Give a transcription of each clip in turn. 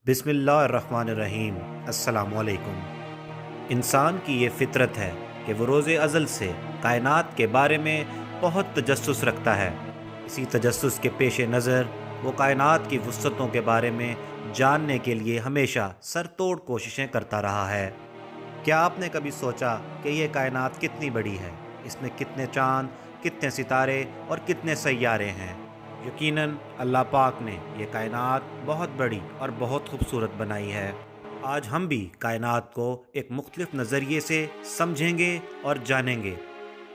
بسم اللہ الرحمن الرحیم۔ السلام علیکم۔ انسان کی یہ فطرت ہے کہ وہ روز ازل سے کائنات کے بارے میں بہت تجسس رکھتا ہے۔ اسی تجسس کے پیش نظر وہ کائنات کی وسعتوں کے بارے میں جاننے کے لیے ہمیشہ سر توڑ کوششیں کرتا رہا ہے۔ کیا آپ نے کبھی سوچا کہ یہ کائنات کتنی بڑی ہے؟ اس میں کتنے چاند، کتنے ستارے اور کتنے سیارے ہیں؟ یقیناً اللہ پاک نے یہ کائنات بہت بڑی اور بہت خوبصورت بنائی ہے۔ آج ہم بھی کائنات کو ایک مختلف نظریے سے سمجھیں گے اور جانیں گے۔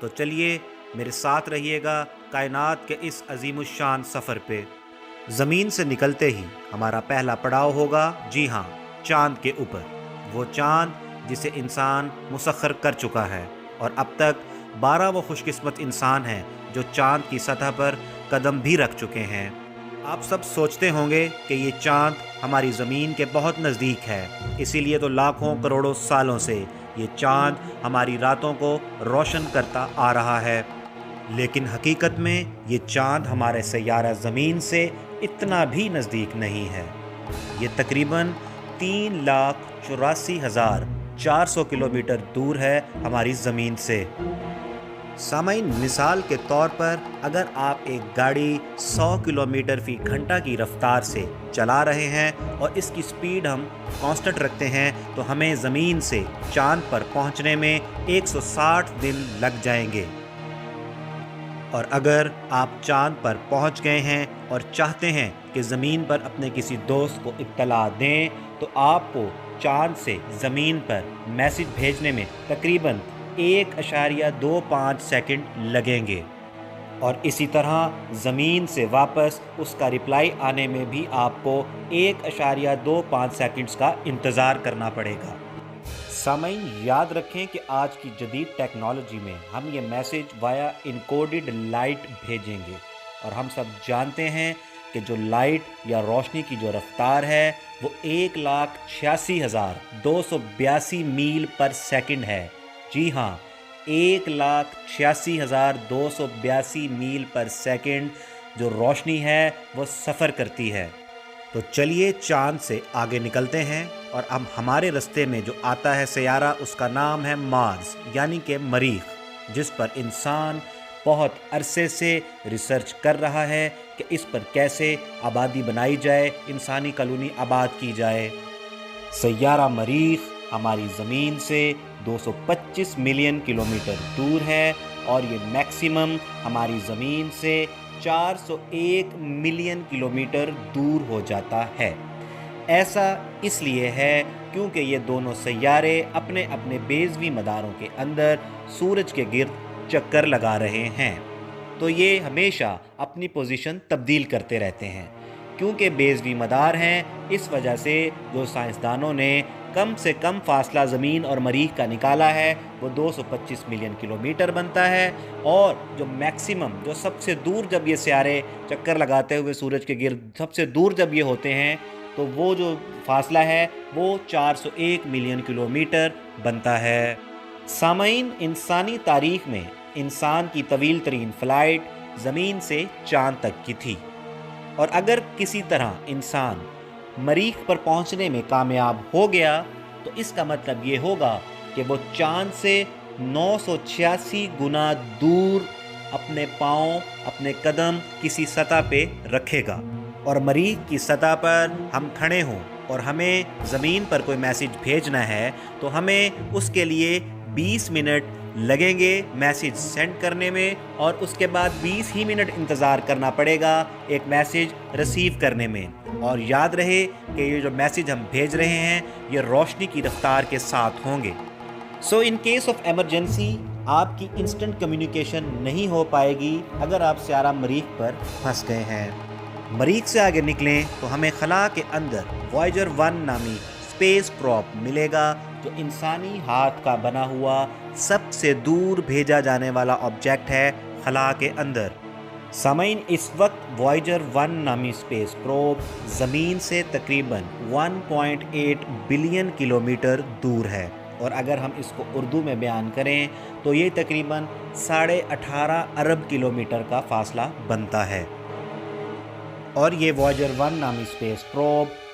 تو چلیے میرے ساتھ رہیے گا کائنات کے اس عظیم الشان سفر پہ۔ زمین سے نکلتے ہی ہمارا پہلا پڑاؤ ہوگا، جی ہاں، چاند کے اوپر۔ وہ چاند جسے انسان مسخر کر چکا ہے، اور اب تک 12 وہ خوش قسمت انسان ہیں جو چاند کی سطح پر قدم بھی رکھ چکے ہیں۔ آپ سب سوچتے ہوں گے کہ یہ چاند ہماری زمین کے بہت نزدیک ہے، اسی لیے تو لاکھوں کروڑوں سالوں سے یہ چاند ہماری راتوں کو روشن کرتا آ رہا ہے۔ لیکن حقیقت میں یہ چاند ہمارے سیارہ زمین سے اتنا بھی نزدیک نہیں ہے۔ یہ تقریباً 3,84,400 کلومیٹر دور ہے ہماری زمین سے۔ سامعین، مثال کے طور پر اگر آپ ایک گاڑی 100 کلومیٹر فی گھنٹہ کی رفتار سے چلا رہے ہیں اور اس کی سپیڈ ہم کانسٹنٹ رکھتے ہیں تو ہمیں زمین سے چاند پر پہنچنے میں 160 دن لگ جائیں گے۔ اور اگر آپ چاند پر پہنچ گئے ہیں اور چاہتے ہیں کہ زمین پر اپنے کسی دوست کو اطلاع دیں تو آپ کو چاند سے زمین پر میسج بھیجنے میں تقریباً 1.25 سیکنڈ لگیں گے، اور اسی طرح زمین سے واپس اس کا رپلائی آنے میں بھی آپ کو 1.25 سیکنڈز کا انتظار کرنا پڑے گا۔ سامعین، یاد رکھیں کہ آج کی جدید ٹیکنالوجی میں ہم یہ میسج وایا انکوڈڈ لائٹ بھیجیں گے، اور ہم سب جانتے ہیں کہ جو لائٹ یا روشنی کی جو رفتار ہے وہ 1,86,282 میل پر سیکنڈ ہے۔ جی ہاں، 1,86,282 میل پر سیکنڈ جو روشنی ہے وہ سفر کرتی ہے۔ تو چلیے چاند سے آگے نکلتے ہیں، اور اب ہمارے رستے میں جو آتا ہے سیارہ، اس کا نام ہے مارس، یعنی کہ مریخ، جس پر انسان بہت عرصے سے ریسرچ کر رہا ہے کہ اس پر کیسے آبادی بنائی جائے، انسانی کالونی آباد کی جائے۔ سیارہ مریخ ہماری زمین سے 225 ملین کلومیٹر دور ہے، اور یہ میکسیمم ہماری زمین سے 401 ملین کلومیٹر دور ہو جاتا ہے۔ ایسا اس لیے ہے کیونکہ یہ دونوں سیارے اپنے اپنے بیضوی مداروں کے اندر سورج کے گرد چکر لگا رہے ہیں، تو یہ ہمیشہ اپنی پوزیشن تبدیل کرتے رہتے ہیں۔ کیونکہ بیضوی مدار ہیں، اس وجہ سے جو سائنسدانوں نے کم سے کم فاصلہ زمین اور مریخ کا نکالا ہے وہ 225 ملین کلومیٹر بنتا ہے، اور جو میکسیمم، جو سب سے دور جب یہ سیارے چکر لگاتے ہوئے سورج کے گرد سب سے دور جب یہ ہوتے ہیں تو وہ جو فاصلہ ہے وہ 401 ملین کلومیٹر بنتا ہے۔ سامعین، انسانی تاریخ میں انسان کی طویل ترین فلائٹ زمین سے چاند تک کی تھی، اور اگر کسی طرح انسان مریخ پر پہنچنے میں کامیاب ہو گیا تو اس کا مطلب یہ ہوگا کہ وہ چاند سے 986 گنا دور اپنے پاؤں، اپنے قدم کسی سطح پہ رکھے گا، اور مریخ کی سطح پر ہم کھڑے ہوں اور ہمیں زمین پر کوئی میسج بھیجنا ہے تو ہمیں اس کے لیے 20 منٹ لگیں گے میسج سینڈ کرنے میں، اور اس کے بعد 20 ہی منٹ انتظار کرنا پڑے گا ایک میسج ریسیو کرنے میں۔ اور یاد رہے کہ یہ جو میسج ہم بھیج رہے ہیں یہ روشنی کی رفتار کے ساتھ ہوں گے۔ سو ان کیس آف ایمرجنسی آپ کی انسٹنٹ کمیونیکیشن نہیں ہو پائے گی اگر آپ سیارہ مریخ پر پھنس گئے ہیں۔ مریخ سے آگے نکلیں تو ہمیں خلا کے اندر وائجر 1 نامی اسپیس پراپ ملے گا، جو انسانی ہاتھ کا بنا ہوا سب سے دور بھیجا جانے والا آبجیکٹ ہے خلا کے اندر۔ سامعین، اس وقت وائجر 1 نامی اسپیس پروب زمین سے تقریباً 1.8 بلین کلومیٹر دور ہے، اور اگر ہم اس کو اردو میں بیان کریں تو یہ تقریباً 18.5 ارب کلومیٹر کا فاصلہ بنتا ہے۔ اور یہ وائجر 1 نامی اسپیس پروب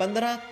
15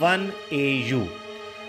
1 AU।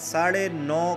9.5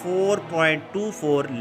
4.24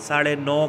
9.5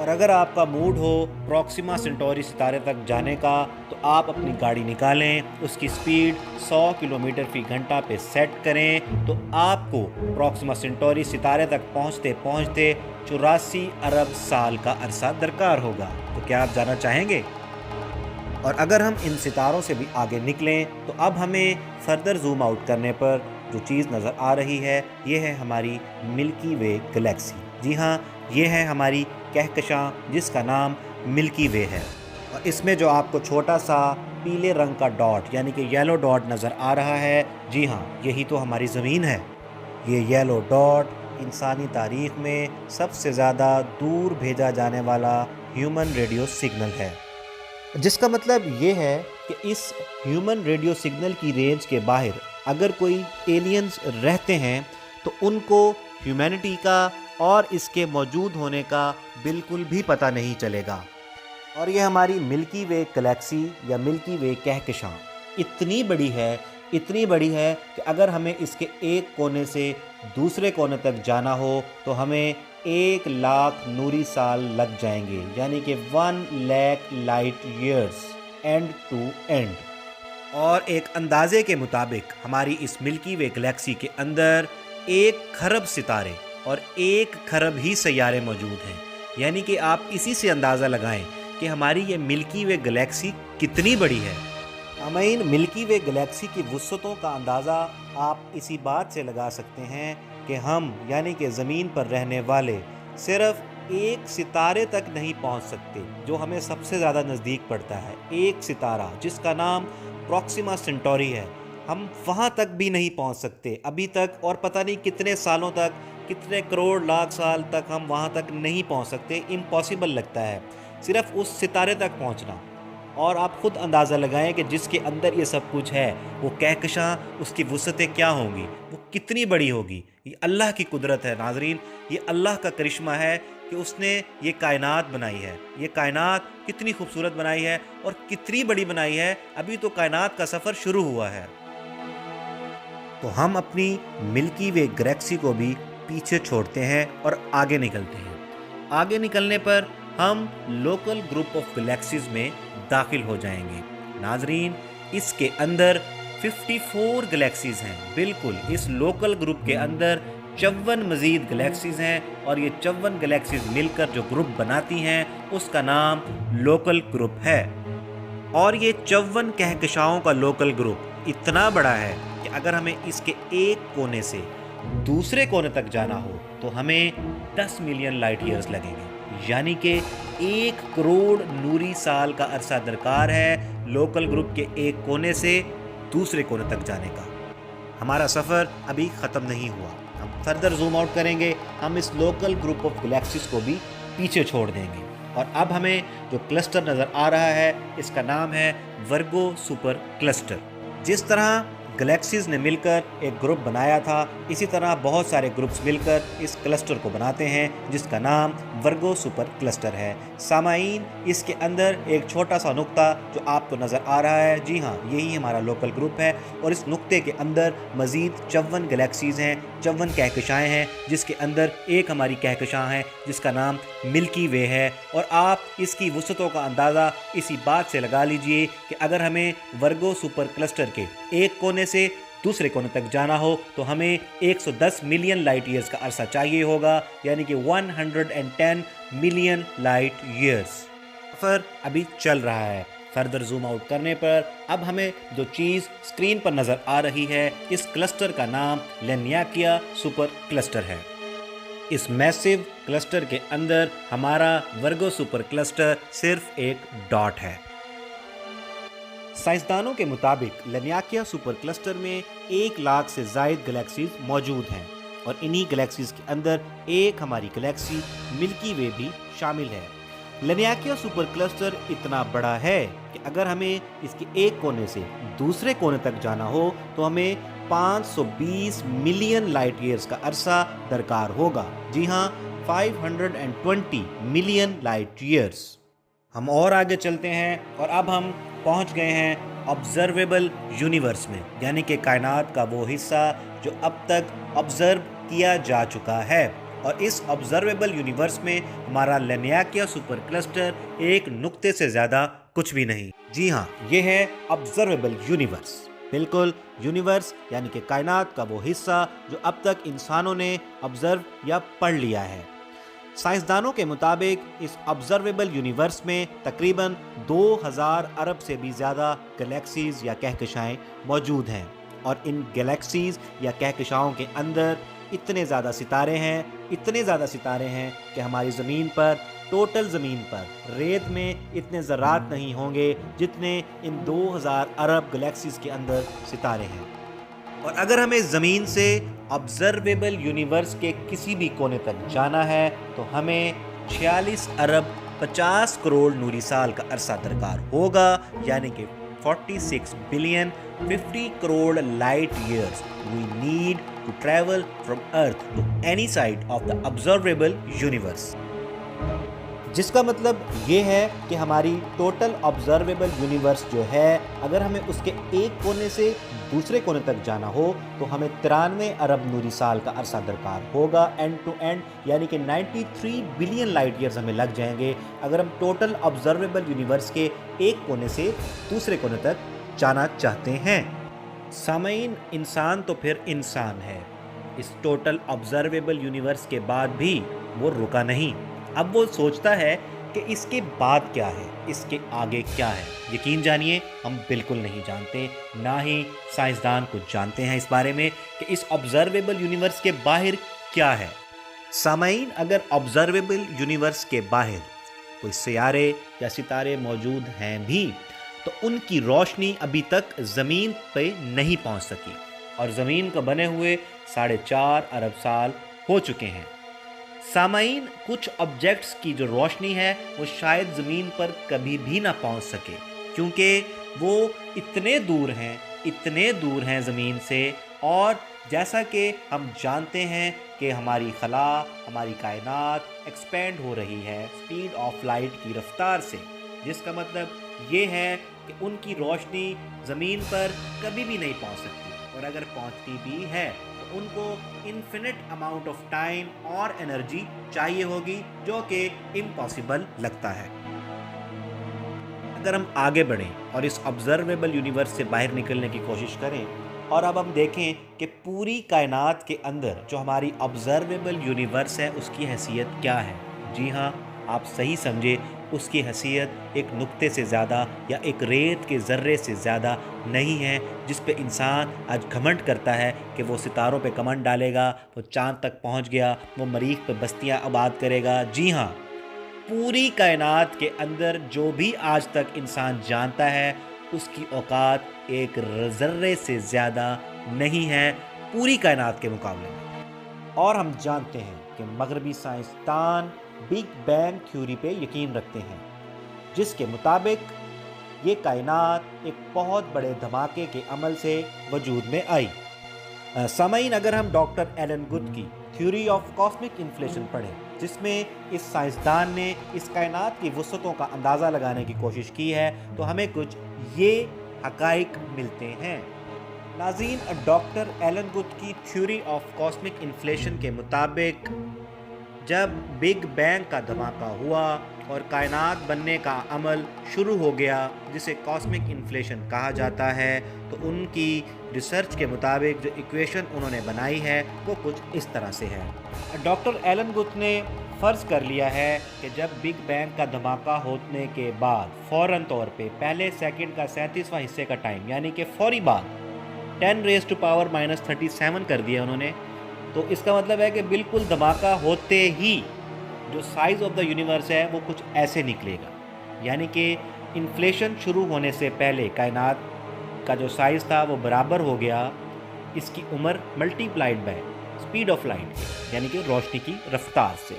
اور اگر آپ کا موڈ ہو پروکسیما سینٹوری ستارے تک جانے کا تو آپ اپنی گاڑی نکالیں، اس کی سپیڈ 100 کلومیٹر فی گھنٹہ پہ سیٹ کریں تو آپ کو پروکسیما سینٹوری ستارے تک پہنچتے پہنچتے 84 ارب سال کا عرصہ درکار ہوگا۔ تو کیا آپ جانا چاہیں گے؟ اور اگر ہم ان ستاروں سے بھی آگے نکلیں تو اب ہمیں فردر زوم آؤٹ کرنے پر جو چیز نظر آ رہی ہے یہ ہے ہماری ملکی وے گلیکسی۔ جی ہاں، یہ ہے ہماری کہکشاں جس کا نام ملکی وے ہے، اور اس میں جو آپ کو چھوٹا سا پیلے رنگ کا ڈاٹ یعنی کہ یلو ڈاٹ نظر آ رہا ہے، جی ہاں یہی تو ہماری زمین ہے۔ یہ یلو ڈاٹ انسانی تاریخ میں سب سے زیادہ دور بھیجا جانے والا ہیومن ریڈیو سگنل ہے، جس کا مطلب یہ ہے کہ اس ہیومن ریڈیو سگنل کی رینج کے باہر اگر کوئی ایلینز رہتے ہیں تو ان کو ہیومینٹی کا اور اس کے موجود ہونے کا بالکل بھی پتہ نہیں چلے گا۔ اور یہ ہماری ملکی وے گلیکسی یا ملکی وے کہکشاں اتنی بڑی ہے کہ اگر ہمیں اس کے ایک کونے سے دوسرے کونے تک جانا ہو تو ہمیں 1,00,000 نوری سال لگ جائیں گے، یعنی کہ 1,00,000 light years and to end. اور ایک اندازے کے مطابق ہماری اس ملکی وے گلیکسی کے اندر 1 کھرب ستارے اور 1 کھرب ہی سیارے موجود ہیں، یعنی کہ آپ اسی سے اندازہ لگائیں کہ ہماری یہ ملکی وے گلیکسی کتنی بڑی ہے۔ سامعین، ملکی وے گلیکسی کی وسعتوں کا اندازہ آپ اسی بات سے لگا سکتے ہیں کہ ہم یعنی کہ زمین پر رہنے والے صرف 1 ستارے تک نہیں پہنچ سکتے جو ہمیں سب سے زیادہ نزدیک پڑتا ہے، 1 ستارہ جس کا نام پروکسیما سینٹوری ہے، ہم وہاں تک بھی نہیں پہنچ سکتے ابھی تک، اور پتہ نہیں کتنے سالوں تک، کتنے کروڑ لاکھ سال تک ہم وہاں تک نہیں پہنچ سکتے۔ امپاسبل لگتا ہے صرف اس ستارے تک پہنچنا، اور آپ خود اندازہ لگائیں کہ جس کے اندر یہ سب کچھ ہے وہ کہکشاں، اس کی وسعتیں کیا ہوں گی، وہ کتنی بڑی ہوگی۔ یہ اللہ کی قدرت ہے ناظرین، یہ اللہ کا کرشمہ ہے کہ اس نے یہ کائنات بنائی ہے۔ یہ کائنات کتنی خوبصورت بنائی ہے اور کتنی بڑی بنائی ہے، ابھی تو کائنات کا سفر شروع ہوا ہے۔ تو ہم اپنی ملکی وے گلیکسی کو بھی پیچھے چھوڑتے ہیں اور آگے نکلتے ہیں۔ آگے نکلنے پر ہم لوکل گروپ آف گلیکسیز میں داخل ہو جائیں گے۔ ناظرین، اس کے اندر 54 گلیکسیز ہیں، بالکل اس لوکل گروپ کے اندر 54 مزید گلیکسیز ہیں، اور یہ 54 گلیکسیز مل کر جو گروپ بناتی ہیں اس کا نام لوکل گروپ ہے۔ اور یہ 54 کہکشاؤں کا لوکل گروپ اتنا بڑا ہے کہ اگر ہمیں اس کے ایک کونے سے دوسرے کونے تک جانا ہو تو ہمیں 10 ملین لائٹ ایئرز لگیں گے، یعنی کہ 1 کروڑ نوری سال کا عرصہ درکار ہے لوکل گروپ کے ایک کونے سے دوسرے کونے تک جانے کا۔ ہمارا سفر ابھی ختم نہیں ہوا، ہم فردر زوم آؤٹ کریں گے، ہم اس لوکل گروپ آف گلیکسیز کو بھی پیچھے چھوڑ دیں گے، اور اب ہمیں جو کلسٹر نظر آ رہا ہے اس کا نام ہے ورگو سپر کلسٹر۔ جس طرح گلیکسیز نے مل کر ایک گروپ بنایا تھا، اسی طرح بہت سارے گروپس مل کر اس کلسٹر کو بناتے ہیں جس کا نام ورگو سپر کلسٹر ہے۔ سامعین، اس کے اندر ایک چھوٹا سا نقطہ جو آپ کو نظر آ رہا ہے، جی ہاں یہی ہمارا لوکل گروپ ہے، اور اس نقطے کے اندر مزید 54 گلیکسیز ہیں، 54 کہکشائیں ہیں، جس کے اندر ایک ہماری کہکشاں ہے جس کا نام ملکی وے ہے۔ اور آپ اس کی وسعتوں کا اندازہ اسی بات سے لگا لیجئے کہ اگر ہمیں ورگو سپر کلسٹر کے ایک کونے سے دوسرے کونے تک جانا ہو تو ہمیں 110 ملین لائٹ ایئرز کا عرصہ چاہیے ہوگا، یعنی کہ 110 ملین لائٹ ایئرز۔ سفر ابھی چل رہا ہے۔ فردر زوم آؤٹ کرنے پر اب ہمیں جو چیز اسکرین پر نظر آ رہی ہے، اس کلسٹر کا نام لینیاکیا سپر کلسٹر ہے۔ اس میسو کلسٹر کے اندر ہمارا ورگو سپر کلسٹر صرف ایک ڈاٹ ہے۔ سائنسدانوں کے مطابق لینیاکیا سپر کلسٹر میں 1,00,000 سے زائد گلیکسیز موجود ہیں، اور انہی گلیکسیز کے اندر ایک ہماری گلیکسی ملکی وے بھی شامل ہے۔ لینیاکیا سپر کلسٹر اتنا بڑا ہے کہ اگر ہمیں اس کے ایک کونے سے دوسرے کونے تک جانا ہو تو ہمیں 520 ملین لائٹ ایئرز کا عرصہ درکار ہوگا۔ جی ہاں، 520 ملین لائٹ ایئرز۔ ہم اور آگے چلتے ہیں، اور اب ہم پہنچ گئے ہیں آبزرویبل یونیورس میں، یعنی کہ کائنات کا وہ حصہ جو اب تک آبزرو کیا جا چکا ہے۔ اور اس آبزرویبل یونیورس میں ہمارا لینیاکیا سپر کلسٹر ایک نقطے سے زیادہ کچھ بھی نہیں۔ جی ہاں، یہ ہے آبزرویبل یونیورس، بالکل یونیورس یعنی کہ کائنات کا وہ حصہ جو اب تک انسانوں نے آبزرو یا پڑھ لیا ہے۔ سائنسدانوں کے مطابق اس آبزرویبل یونیورس میں تقریباً 2000 ارب سے بھی زیادہ گلیکسیز یا کہکشائیں موجود ہیں، اور ان گلیکسیز یا کہکشاؤں کے اندر اتنے زیادہ ستارے ہیں کہ ہماری زمین پر، ٹوٹل زمین پر ریت میں اتنے ذرات نہیں ہوں گے جتنے ان 2000 ارب گلیکسیز کے اندر ستارے ہیں۔ اور اگر ہمیں زمین سے آبزرویبل یونیورس کے کسی بھی کونے تک جانا ہے تو ہمیں 46 ارب 50 کروڑ نوری سال کا عرصہ درکار ہوگا، یعنی کہ 46 billion 50 crore light years we need to travel from Earth to any side of the observable universe۔ جس کا مطلب یہ ہے کہ ہماری ٹوٹل آبزرویبل یونیورس جو ہے، اگر ہمیں اس کے ایک کونے سے دوسرے کونے تک جانا ہو تو ہمیں 93 ارب نوری سال کا عرصہ درکار ہوگا اینڈ ٹو اینڈ، یعنی کہ 93 بلین لائٹ ایئرز ہمیں لگ جائیں گے اگر ہم ٹوٹل آبزرویبل یونیورس کے ایک کونے سے دوسرے کونے تک جانا چاہتے ہیں۔ سامعین، انسان تو پھر انسان ہے، اس ٹوٹل آبزرویبل یونیورس کے بعد بھی وہ رکا نہیں۔ اب وہ سوچتا ہے کہ اس کے بعد کیا ہے، اس کے آگے کیا ہے۔ یقین جانیے، ہم بالکل نہیں جانتے، نہ ہی سائنسدان کچھ جانتے ہیں اس بارے میں کہ اس آبزرویبل یونیورس کے باہر کیا ہے۔ سامعین، اگر آبزرویبل یونیورس کے باہر کوئی سیارے یا ستارے موجود ہیں بھی تو ان کی روشنی ابھی تک زمین پہ نہیں پہنچ سکی، اور زمین کو بنے ہوئے 4.5 ارب سال ہو چکے ہیں۔ سامعین، کچھ آبجیکٹس کی جو روشنی ہے وہ شاید زمین پر کبھی بھی نہ پہنچ سکے، کیونکہ وہ اتنے دور ہیں زمین سے، اور جیسا کہ ہم جانتے ہیں کہ ہماری خلا، ہماری کائنات ایکسپینڈ ہو رہی ہے سپیڈ آف لائٹ کی رفتار سے، جس کا مطلب یہ ہے کہ ان کی روشنی زمین پر کبھی بھی نہیں پہنچ سکتی، اور اگر پہنچتی بھی ہے تو ان کو انفینٹ اماؤنٹ آف ٹائم اور انرجی چاہیے ہوگی، جو کہ امپاسبل لگتا ہے۔ اگر ہم آگے بڑھیں اور اس آبزرویبل یونیورس سے باہر نکلنے کی کوشش کریں، اور اب ہم دیکھیں کہ پوری کائنات کے اندر جو ہماری آبزرویبل یونیورس ہے اس کی حیثیت کیا ہے۔ جی ہاں، آپ صحیح سمجھے، اس کی حیثیت ایک نقطے سے زیادہ یا ایک ریت کے ذرے سے زیادہ نہیں ہے، جس پہ انسان آج گھمنڈ کرتا ہے کہ وہ ستاروں پہ کمنڈ ڈالے گا، وہ چاند تک پہنچ گیا، وہ مریخ پہ بستیاں آباد کرے گا۔ جی ہاں، پوری کائنات کے اندر جو بھی آج تک انسان جانتا ہے اس کی اوقات ایک ذرے سے زیادہ نہیں ہے پوری کائنات کے مقابلے میں۔ اور ہم جانتے ہیں کہ مغربی سائنسدان بگ بینگ تھیوری پہ یقین رکھتے ہیں، جس کے مطابق یہ کائنات ایک بہت بڑے دھماکے کے عمل سے وجود میں آئی۔ سامعین، اگر ہم ڈاکٹر ایلن گڈ کی تھیوری آف کاسمک انفلیشن پڑھیں، جس میں اس سائنسدان نے اس کائنات کی وسعتوں کا اندازہ لگانے کی کوشش کی ہے، تو ہمیں کچھ یہ حقائق ملتے ہیں۔ ناظرین، ڈاکٹر ایلن گڈ کی تھیوری آف کاسمک انفلیشن کے مطابق جب بگ بینگ کا دھماکہ ہوا اور کائنات بننے کا عمل شروع ہو گیا، جسے کاسمک انفلیشن کہا جاتا ہے، تو ان کی ریسرچ کے مطابق جو ایکویشن انہوں نے بنائی ہے وہ کچھ اس طرح سے ہے۔ ڈاکٹر ایلن گڈ نے فرض کر لیا ہے کہ جب بگ بینگ کا دھماکہ ہونے کے بعد فوراً طور پہ پہلے سیکنڈ کا 37واں حصے کا ٹائم، یعنی کہ فوری بعد 10⁻⁻³ کر دیا انہوں نے، تو اس کا مطلب ہے کہ بالکل دھماکہ ہوتے ہی جو سائز آف دا یونیورس ہے وہ کچھ ایسے نکلے گا، یعنی کہ انفلیشن شروع ہونے سے پہلے کائنات کا جو سائز تھا وہ برابر ہو گیا اس کی عمر multiplied by speed of light, یعنی کہ روشنی کی رفتار سے۔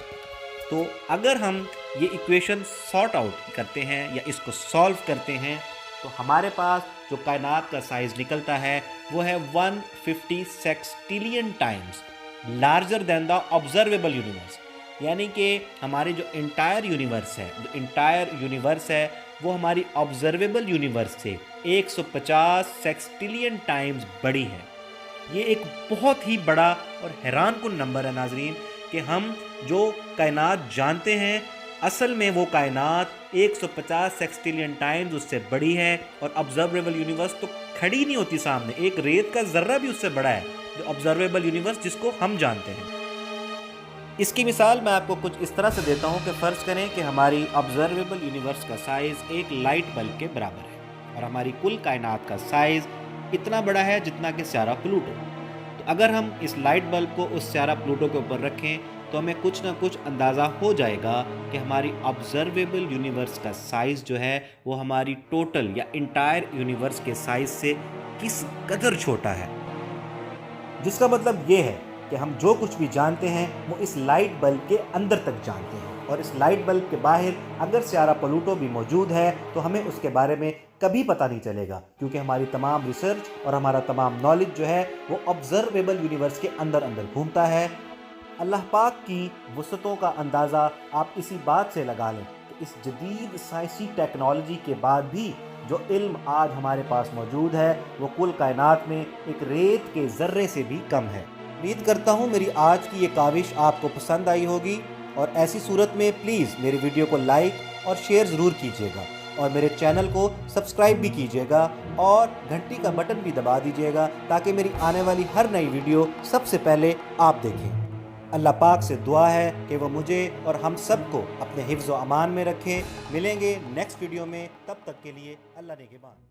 تو اگر ہم یہ ایکویشن سارٹ آؤٹ کرتے ہیں یا اس کو سالو کرتے ہیں تو ہمارے پاس جو کائنات کا سائز نکلتا ہے وہ ہے 150 سیکسٹیلین ٹائمز لارجر دین دا آبزرویبل یونیورس، یعنی کہ ہماری جو انٹائر یونیورس ہے وہ ہماری آبزرویبل یونیورس سے 150 سیکسٹیلین ٹائمز بڑی ہے۔ یہ ایک بہت ہی بڑا اور حیران کن نمبر ہے ناظرین، کہ ہم جو کائنات جانتے ہیں اصل میں وہ کائنات 150 سیکسٹیلین ٹائمز اس سے بڑی ہے، اور آبزرویبل یونیورس تو کھڑی نہیں ہوتی سامنے، ایک ریت کا ذرہ بھی اس سے بڑا ہے جو آبزرویبل یونیورس جس کو ہم جانتے ہیں۔ اس کی مثال میں آپ کو کچھ اس طرح سے دیتا ہوں کہ فرض کریں کہ ہماری آبزرویبل یونیورس کا سائز ایک لائٹ بلب کے برابر ہے، اور ہماری کل کائنات کا سائز اتنا بڑا ہے جتنا کہ سیارہ پلوٹو۔ تو اگر ہم اس لائٹ بلب کو اس سیارہ پلوٹو کے اوپر رکھیں تو ہمیں کچھ نہ کچھ اندازہ ہو جائے گا کہ ہماری آبزرویبل یونیورس کا سائز جو ہے وہ ہماری ٹوٹل یا انٹائر یونیورس کے سائز سے کس قدر چھوٹا ہے، جس کا مطلب یہ ہے کہ ہم جو کچھ بھی جانتے ہیں وہ اس لائٹ بلب کے اندر تک جانتے ہیں، اور اس لائٹ بلب کے باہر اگر سیارہ پلوٹو بھی موجود ہے تو ہمیں اس کے بارے میں کبھی پتہ نہیں چلے گا، کیونکہ ہماری تمام ریسرچ اور ہمارا تمام نالج جو ہے وہ آبزرویبل یونیورس کے اندر گھومتا ہے۔ اللہ پاک کی وسعتوں کا اندازہ آپ اسی بات سے لگا لیں کہ اس جدید سائنسی ٹیکنالوجی کے بعد بھی جو علم آج ہمارے پاس موجود ہے وہ کل کائنات میں ایک ریت کے ذرے سے بھی کم ہے۔ امید کرتا ہوں میری آج کی یہ کاوش آپ کو پسند آئی ہوگی، اور ایسی صورت میں پلیز میری ویڈیو کو لائک اور شیئر ضرور کیجیے گا، اور میرے چینل کو سبسکرائب بھی کیجیے گا، اور گھنٹی کا بٹن بھی دبا دیجیے گا تاکہ میری آنے والی ہر نئی ویڈیو سب سے پہلے آپ دیکھیں۔ اللہ پاک سے دعا ہے کہ وہ مجھے اور ہم سب کو اپنے حفظ و امان میں رکھیں۔ ملیں گے نیکسٹ ویڈیو میں، تب تک کے لیے اللہ نگہبان۔